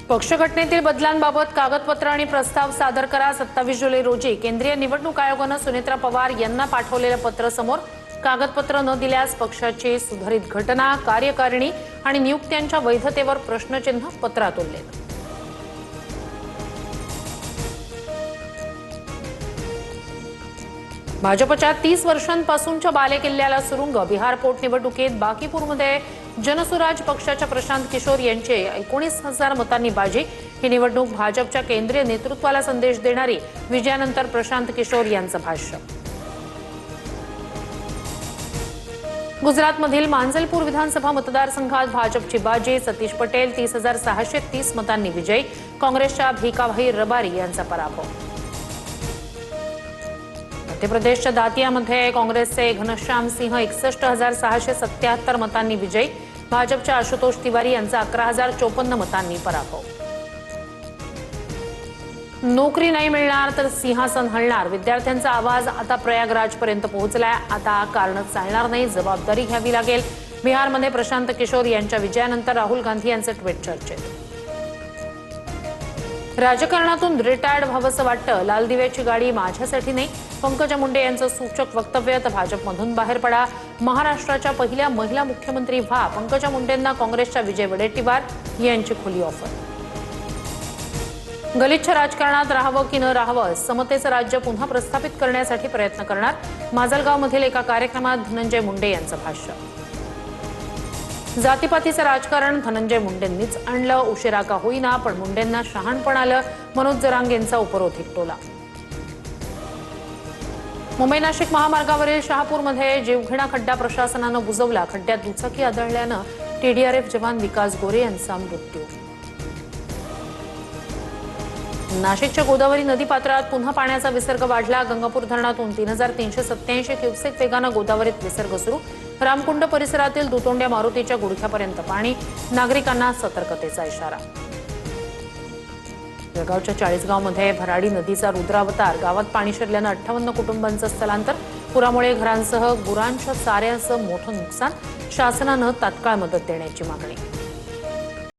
पक्षघटनेतील बदलांबाबत कागदपत्र आणि प्रस्ताव सादर करा। 27 जुलै रोजी केंद्रीय निवडणूक आयोगाने सुनेत्रा पवार यांना पाठवलेले पत्र समोर कागदपत्र न दिल्यास पक्षाची सुधारित घटना, कार्यकारिणी आणि नियुक्त्यांच्या वैधतेवर प्रश्नचिन्ह पत्रात उल्लेख। भाजपच्या 30 वर्षांपासूनच्या बालेकिल्ल्याला सुरुंग। बिहार पोटनिवडणुकीत बाकीपूरमध्ये जनसुराज पक्षाच्या प्रशांत किशोर यांचे 19,000 मतांनी बाजी। ही निवडणूक भाजपच्या केंद्रीय नेतृत्वाला संदेश देणारी। विजयानंतर प्रशांत किशोर यांचं भाष्य। गुजरातमधील मांजलपूर विधानसभा मतदारसंघात भाजपची बाजी। सतीश पटेल 30,630 मतांनी विजयी। काँग्रेसच्या भिकाभाई रबारी यांचा पराभव। मध्य प्रदेशच्या दातियामध्ये काँग्रेसचे घनश्याम सिंह 61,677 मतांनी विजयी। भाजपच्या आशुतोष तिवारी यांचा 11,054 मतांनी पराभव। नोकरी नाही मिळणार तर सिंहासन हलणार। विद्यार्थ्यांचा आवाज आता प्रयागराजपर्यंत पोहोचलाय। आता कारण चालणार नाही, जबाबदारी घ्यावी लागेल। बिहारमध्ये प्रशांत किशोर यांच्या विजयानंतर राहुल गांधी यांचे ट्विट चर्चेत। राजकारणातून रिटायर्ड व्हावंसं वाटतं, लाल दिव्याची गाडी माझ्यासाठी नाही। पंकजा मुंडे यांचं सूचक वक्तव्य। तर भाजपमधून बाहेर पडा, महाराष्ट्राच्या पहिल्या महिला मुख्यमंत्री व्हा। पंकजा मुंडेंना काँग्रेसच्या विजय वडेट्टीवार यांची खुली ऑफर। गलिच्छ राजकारणात राहावं की न राहावं, समतेचं राज्य पुन्हा प्रस्थापित करण्यासाठी प्रयत्न करणार। माजलगावमधील एका कार्यक्रमात धनंजय मुंडे यांचं भाष्य। जातीपातीचं राजकारण धनंजय मुंडेंनीच आणलं, उशिरा का होईना पण मुंडेंना शहाणपण आलं। मनोज जरांगेंचा उपरोधिक टोला। मुंबई नाशिक महामार्गावरील शहापूरमध्ये जीवघेणा खड्डा प्रशासनानं बुजवला। खड्ड्यात दुचाकी आदळल्यानं TDRF जवान विकास गोरे यांचा मृत्यू। नाशिकच्या गोदावरी नदीपात्रात पुन्हा पाण्याचा विसर्ग वाढला। गंगापूर धरणातून 3,387 क्युसेक वेगानं गोदावरीत विसर्ग सुरू। रामकुंड परिसरातील दुतोंड्या मारुतीच्या गुडघ्यापर्यंत पाणी। नागरिकांना सतर्कतेचा इशारा। जळगावच्या चाळीसगावमध्ये भराडी नदीचा रुद्रावतार। गावात पाणी शिरल्यानं 58 कुटुंबांचं स्थलांतर। पुरामुळे घरांसह गुरांच्या चाऱ्याचं मोठं नुकसान। शासनानं तात्काळ मदत देण्याची मागणी।